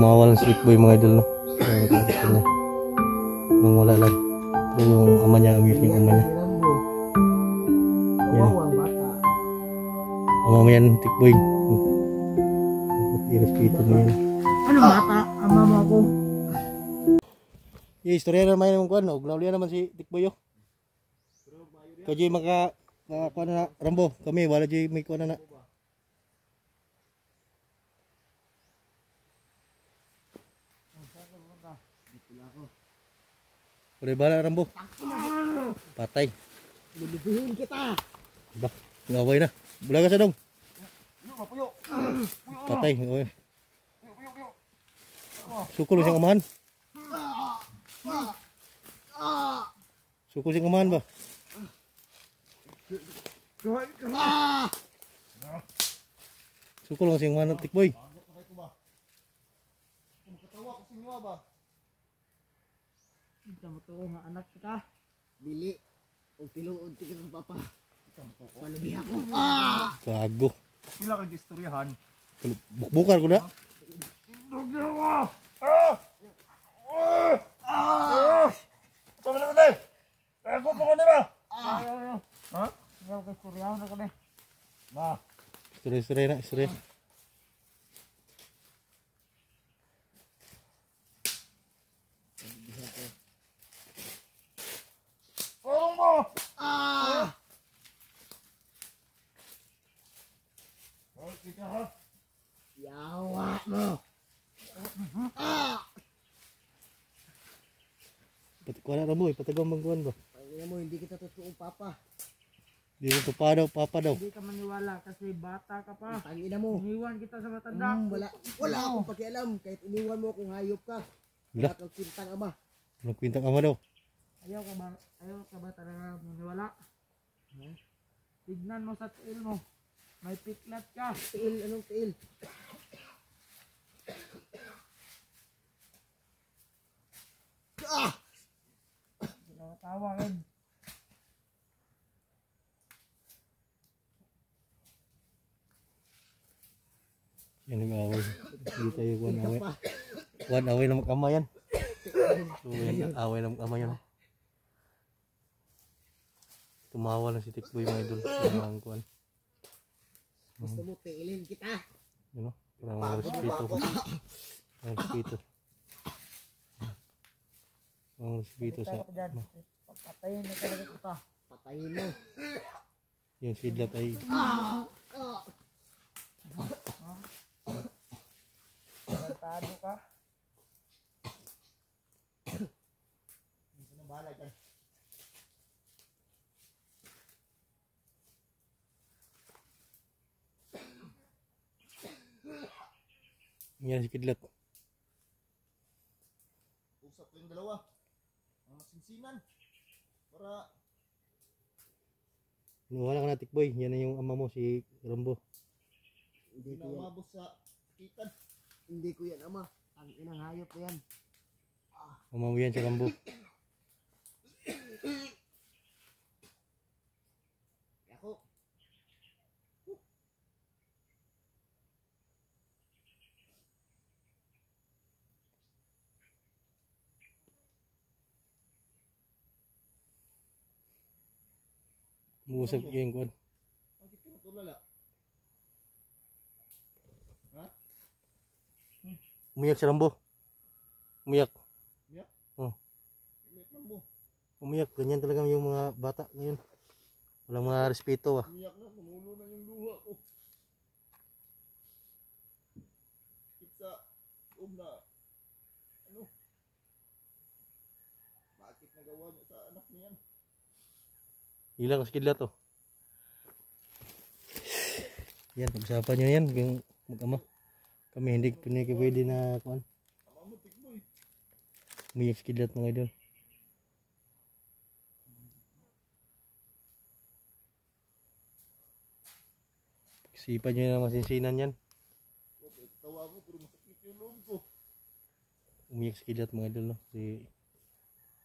Tumawa lang si Tikboy mga idol, no? Nung wala lang. Pero yung ama niya, umiyak yung ama niya. Yan. Ama mo yan, Tikboy. I-respeto mo yan. Ano bata? Ama mo ako. Istorya naman yung kuwan, uglaw naman si Tikboy, oh. Kaya kuwan na Rambo, kami wala di may kuwan na. Udah bala Rambo. Patay. Lulubuhin kita. Ba, ngaway na. Bulaga sa dong. Patay, ngaway. Sukul siyang amahan. Sukul siyang amahan ba? Sukul lang siyang amahan ng Tikboy. Kita mo to nga anak kita. Dili. O tiluod ti kang papa. Palubi ako. Gago. Sila kang istoryahan. Bukar ko na. Sama na natin! Ako po ko na ba? Ha? Ikaw kay kuryaw na kami. Ma. Istorya na, istorya. Tulong mo! Kita ha? Yawa mo. Kuha na Rambo, ipatagong mangkuhan ba? Pangina mo, hindi kita totoong papa. Hindi mo papa daw. Hindi ka maniwala kasi bata ka pa. Tangina mo. Iniwan kita sa matanda. Wala akong pakialam. Kahit iniwan mo kung hayop ka. Wala. Wala kang kwintang ama. Anong kwintang ama daw? Ayaw ka ba talaga maniwala? Tignan mo sa tiil mo. May piklat ka. Tiil, anong tiil? Tawa rin. Yan nag-away. Hindi tayo kuhan away. Kuhan away ng mag-ama yan. So yan, away ng mag-ama yan. Tumawa lang si Tikboy mga idol. Ang kuhan. Gusto mo tiilin kita. Yun o. Parang respeto ko. Ang respeto. Ang respeto sa... Patayin na talaga kita. Patayin mo. Yung sidlat ay... Tado ka. Gusto na bahala dyan. Yan si Kidlat. Usap ko yung dalawa. Ang masinsinan. Para... Wala ka na Tikboy. Yan na yung ama mo si Rambo. Hindi ko yan. umabos sa kitan. Hindi ko yan ama. Ang inang hayop ko yan. Ama mo yan si Rambo. Ako. Muusap yung kuhan. Bakit ka natulala? Ha? Umiyak si Rambo. Umiyak. Umiyak? Oh. Umiyak lang mo. Umiyak. Ganyan talaga yung mga bata ngayon. Walang mga respeto ah. Umiyak na. Namulo na yung luha ko. Kita na ano? Bakit nagawa niya sa anak niyan? Ilang ang Kidlat oh. Yan, pag-usapan nyo yan. Yung mag-ama. Kami hindi pwede na kuhan. Ama mo Tikboy. Umiyak si Kidlat mga idol. Sipan nyo na masinsinan yan. Tawa mo pero masakit yung loob ko. Umiyak si Kidlat mga idol no. Si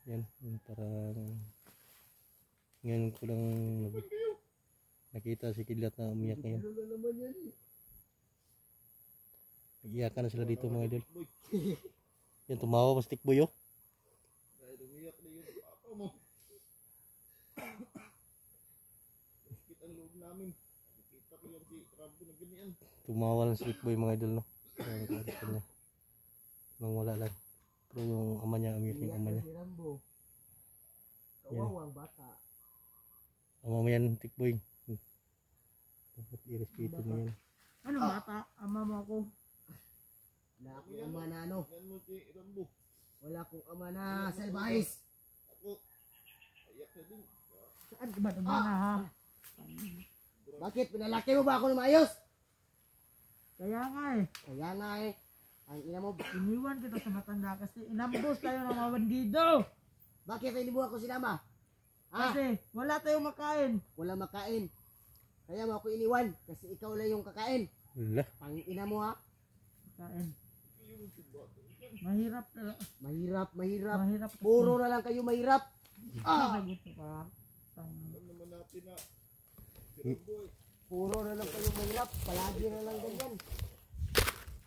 yan, yung parang ngayon ko lang nakita si Kidlat na umiyak ngayon. Ano na naman yan eh. Iyakan na sila dito mga idol. Yan, tumawa pa si Tikboy oh. Dahil umiyak na yung papa mo. Sakit ang loob namin. Nakita ko yan si Rambo na ganyan. Tumawa lang si Tikboy mga idol no. Ayan, kuha niya. Nang wala lang. Pero yung ama niya, umiyak yung ama niya. Si Rambo. Kawawang bata. Ama mo yan, Tikboy. Dapat i-respeto mo yan. Ano bata? Ama mo ako. Wala akong ama na ano. Yan mo si Rambo. Wala akong ama na salbahis. Ako. Ayak na din. Saan ka ba naman ha? Bakit? Pinalaki mo ba ako ng maayos? Kaya nga eh. Kaya nga eh. Ang ina mo. Iniwan kita sa matanda kasi inambos tayo ng mga bandido. Bakit hindi mo ako sinama? Ha? Kasi wala tayong makain. Wala makain. Kaya mo ako iniwan. Kasi ikaw lang yung kakain. Wala. Ang ina mo ha. Kain. Mahirap na. Mahirap, mahirap. Mahirap. Puro na lang kayo mahirap. Sagot ka. Alam naman natin na si Rambo eh. Puro na lang kayo mahirap. Palagi na lang ganyan.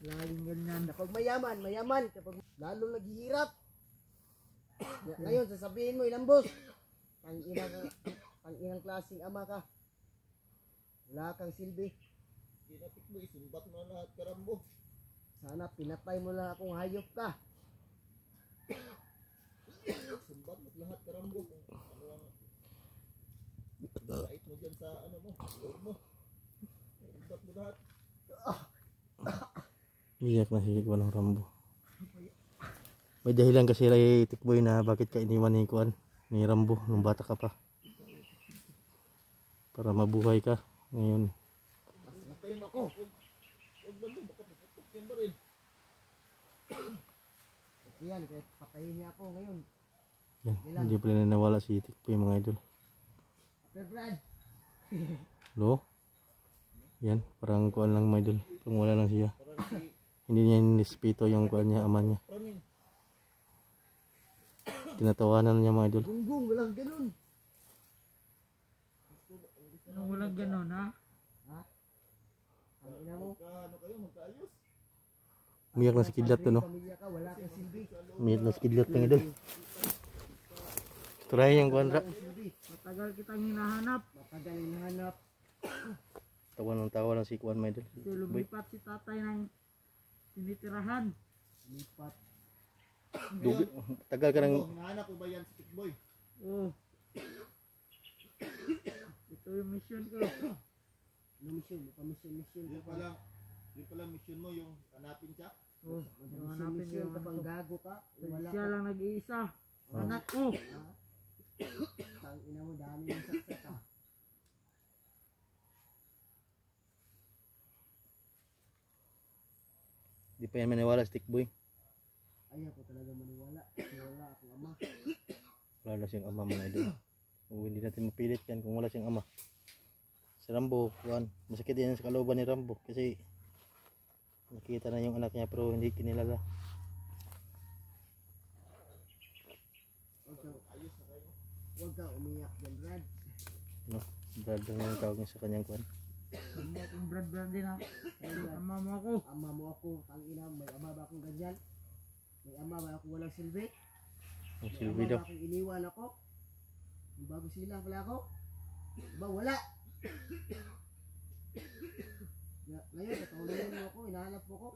Laging ganyan. Kapag mayaman, mayaman. Kapag lalong naghihirap. Ngayon, sasabihin mo, ilambos. Ang inang klaseng ama ka. Wala kang silbi. Kinatik mo, isumbat mo lahat ka Rambo. Sana pinatay mo lang akong hayop ka. Sumbat mo lahat ka Rambo. Ano ang bait mo dyan sa ano mo, loob mo. Sumbat mo lahat. Iyak na si Kuan ng Rambo. May dahilan kasi kay Tikboy na bakit ka iniwan ni Kuan ni Rambo nung bata ka pa. Para mabuhay ka ngayon. Matayin ako. Huwag ba ito? Baka paputok yan ba rin? Yan, kaya patayin niya ako ngayon. Yan, hindi pa rin nawala si Tikboy mga idol. Sir Brad, Lo? Yan, parang Kuan lang mga idol. Kung wala lang siya. Parang si Hindi niya nirespeto yung Kuan niya, ama niya. Praning. Tinatawanan niya mga idol. gunggong, walang ganun. Anong walang ganon ha? Ang ina mo, Ano kayo, magkaayos? Umiyak na si Kidlat to no. pamilya ka, wala kang silbi. Umiyak na si Kidlat mga idol. Try yung Kuan ra. Silbi, Matagal kitang hinahanap. matagal yung hanap. Tawa lang si Kuan mga idol. Kasi lumipat si tatay ng tinitirahan. Lipat. Tagal ka nang Hinahanap ko ba yan si Tikboy? Oh. Ito yung mission ko. Ano mission? Mission Yun ka pa. pala mission mo yung hanapin siya? Oh, hanapin Mission yung ka pang gago ka. Wala siya ka. lang nag-iisa. Anak ko. Ang ina mo, dami yung saksa ka. di pa yan maniwala si Tikboy. Ayaw ko talaga maniwala. Wala akong ama. Wala na siyang ama mga idol. O, hindi natin mapilit yan kung wala siyang ama. Si Rambo, Kuan, masakit yan sa kalooban ni Rambo kasi nakita na yung anak niya pero hindi kinilala. Huwag ka umiyak dyan, Brad. No? Brad lang yung tawag niya sa kanyang Kuan. Hindi akong brad din ha. Ama mo ako. Ama mo ako, ang ina, may ama ba akong ganyan? May ama ba ako walang silbi? Ang May silbi ama daw. ba akong iniwan ako? Yung bago sila pala ako? Ba wala? Ngayon, katulungan mo ako, hinahanap mo ako.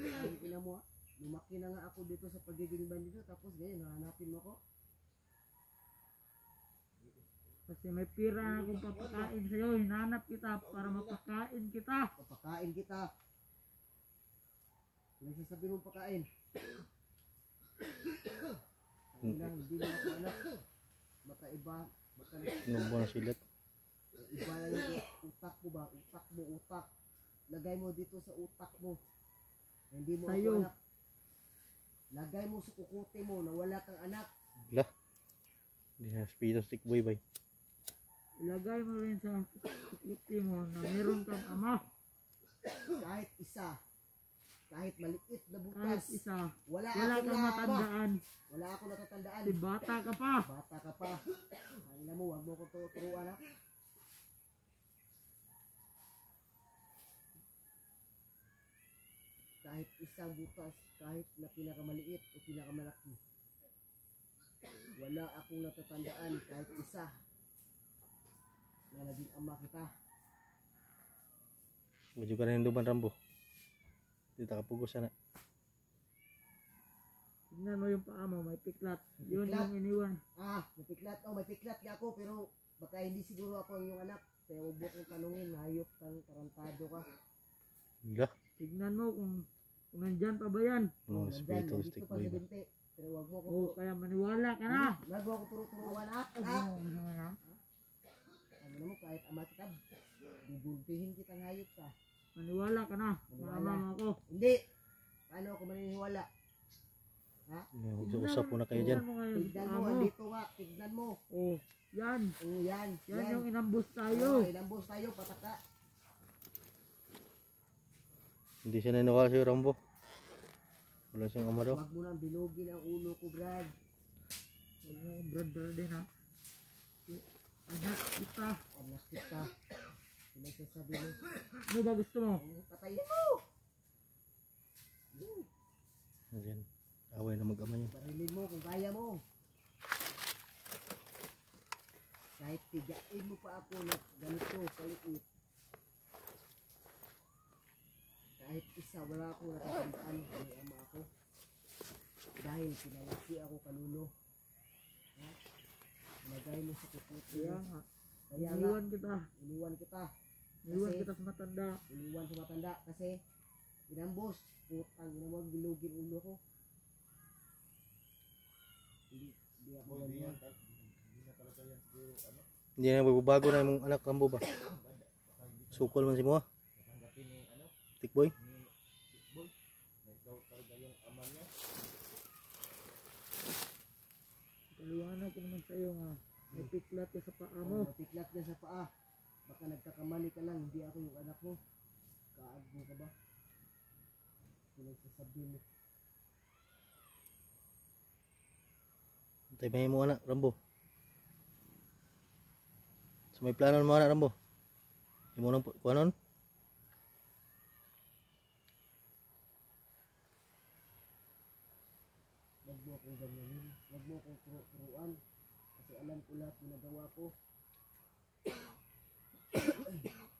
Ang ina mo ha, lumaki na nga ako dito sa pagiging bandido, tapos ngayon, nahanapin mo ako. Kasi may pira na akong papakain sa'yo. Hinanap kita para mapakain kita. Papakain kita. Ano sasabihin mong pakain? Ang ina, hindi mo ako anak. Baka iba, baka Inubo na silat. iba na yung utak mo ba? Utak mo, utak. Lagay mo dito sa utak mo. Hindi mo Sa'yo. ako anak. Lagay mo sa kukuti mo na wala kang anak. Wala. Hindi na speedo si Tikboy bay. Ilagay mo rin sa kuti mo na meron kang ama. Kahit isa. Kahit maliit na Kahit butas. isa. Wala Wala akong kang ama. matandaan. Wala akong natatandaan. Si bata ka pa. Bata ka pa. Ang ina mo, wag mo ko turuan ha. kahit isang butas, kahit na pinakamaliit o pinakamalaki. Wala akong natatandaan kahit isa na naging ama kita. Medyo ka rin duman Rambo. Dito ka pugos na. Tingnan mo yung paa mo, may piklat. Yun piklat? yung iniwan. May piklat. May piklat ka ako, pero baka hindi siguro ako ang iyong anak. Kaya huwag mo kong tanungin, hayop kang tarantado ka. Wala. Tignan mo kung nandyan pa ba yan. Mga Nandyan, spiritual nandito stick pa boy sa ba? binti. Pero huwag mo ko Kaya maniwala ka na. Huwag mo ako turo-turuan ha. Ano mo, kahit ama kita, bubultihin kitang hayop ka. Maniwala ka na. Mama mo ako. Hindi. Paano ako maniniwala? Usap muna kayo dyan. Tignan mo ngayon. Tignan Paa mo, mo. andito nga. Tignan mo. Oh, yan. Yan. Yan yung inambus tayo. Inambos tayo, pataka. Hindi siya naniniwala sa'yo Rambo. Wala siyang ama daw. Huwag mo nang bilugin ang ulo ko, Brad. Huwag mo akong brother din ha. Anak kita. Anak kita. Pinagsasabi mo. Ano ba gusto mo? Patayin mo. Ayan. Away na mag-ama niya. Barilin mo kung kaya mo. Kahit tigain mo pa ako na ganito, kaliit. Kahit isa, wala akong natatandaan kung ama ako. Dahil pinalaki ako kanuno. Nagay mo sa kukuti. Kaya nga. Kaya nga, Iniwan kita. iniwan kita. Iniwan Kasi- kita sa matanda. Iniwan sa matanda kasi inambos. Putang ina mo, bilugin ulo ko. Hindi ako ganyan. Hindi na magbabago na yung anak Rambo ba? Sukol man si mo. Tikboy. Paliwanag ko naman sa'yo nga. May piklat ka sa paa mo. Matiklat ka sa paa. Baka nagkakamali ka lang, hindi ako yung anak mo. Kaagbo ka ba? Pinagsasabi mo. Tayo mo anak Rambo. So may plano mo anak Rambo. Hindi mo nang kuhanon. Huwag mo akong ganyanin. Huwag mo akong turuan. Kasi alam ko lahat yung nagawa ko.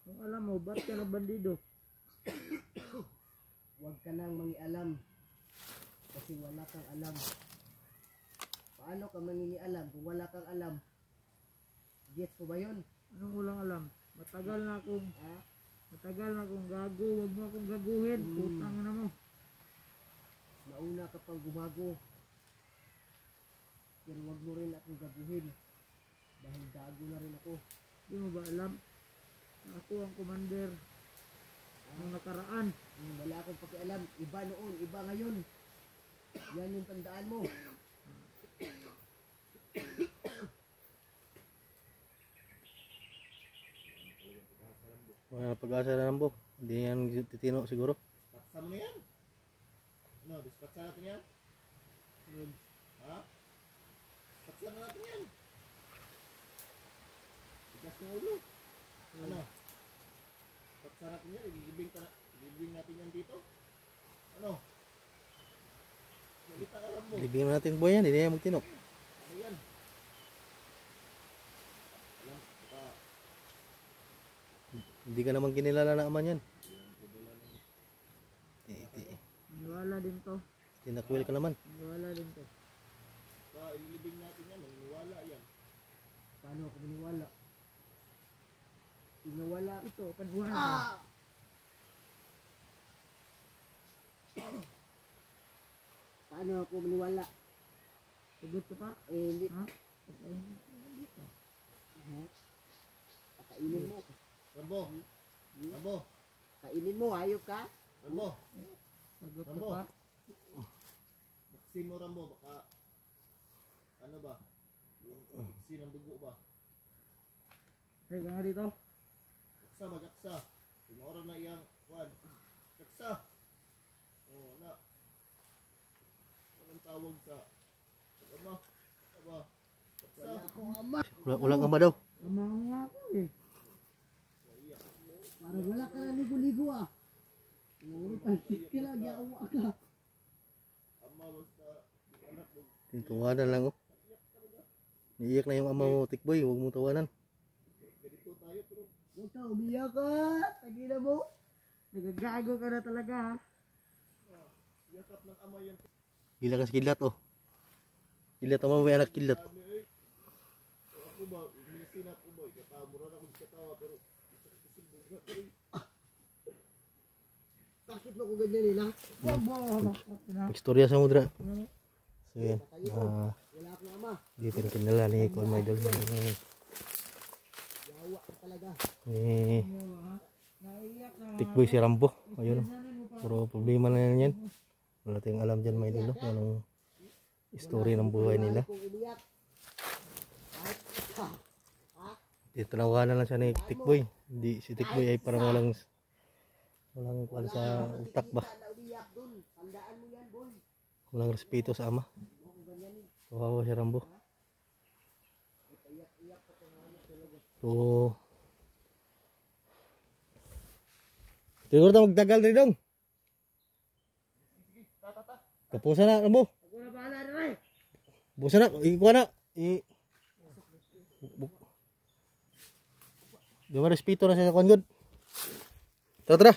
Kung alam mo, ba't ka na bandido? Huwag ka nang mangialam. Kasi wala kang alam. Paano ka mangingialam kung wala kang alam? Gets ko ba yun? Anong walang alam? Matagal na akong Ha? gago. Huwag mo akong gaguhin. Putang na mo. Nauna ka pang gumago. Pero wag mo rin akong gaguhin. Dahil gago na rin ako. Di mo ba alam? Na ako ang commander ng nakaraan. Wala akong pakialam. Iba noon, iba ngayon. Yan yung tandaan mo. Wala na pag-asa na Rambo. Hindi yan titino siguro. Dispatsa mo na yan. Ano, dispatsa natin yan? Ha? Dispatsa na natin yan. Tigas ng ulo. Ano? Dispatsa natin yan. Ibibing natin yan dito. Ano? Malita ka lang mo. Libingin natin boy yan. Hindi na yan magtino. Ano yan? Alam, baka Hindi ka naman kinilala na ama yan. Niwala din to. Tinakwil ka naman. Niwala din to. ililibing natin yan. Maniniwala yan. Paano ako maniwala? Pinawala. Ito, paniwala ka. Paano ako maniwala? Sagot ka pa. Hindi. Ha? Kainin mo. Rambo! Rambo! Kainin mo, hayop ka? Rambo! Sagot ka Rambo! pa. Vaccine mo Rambo. Baka ano ba? Yung vaccine ng dugo ba? Hey, ka nga dito. Jaksa ba? Jaksa. Tinora na iyang kwan. Jaksa! Oo na. Anong tawag sa ama? Aba? Jaksa? Walang ama daw. Ama nga ako eh. Parang wala ka na ligo-ligo ah. Pantik ka lagi awa ka. Tawanan lang oh. Iiyak na yung ama mo, Tikboy. Huwag mo tawanan. Huwag ka, umiyak ka. Tagina mo. Nagagago ka na talaga ha. Gila ka sa kilat oh. Kilat ang may anak kilat. Bakit mo ko ganyan nila? Istorya sa mudra. So yan. Wala akong ama. Di pinakilala ni Kuan may idol. Yawa ka talaga. Tikboy si Rambo. Ayun. Puro problema na yan. Wala tayong alam dyan may idol. Anong story ng buhay nila. Kung umiyak. Tinawanan lang siya ni Tikboy. Hindi, si Tikboy ay parang walang kuan sa utak ba. Umiyak dun. Tandaan mo yan, boy. Walang respeto sa ama. Kawawa si Rambo. So, siguro na magdagal rin dong. Kapusa na, Rambo. Ako na bahala na rin. Busa na, ikuha na. Di ba respeto na siya sa kuan good? Tara, tara.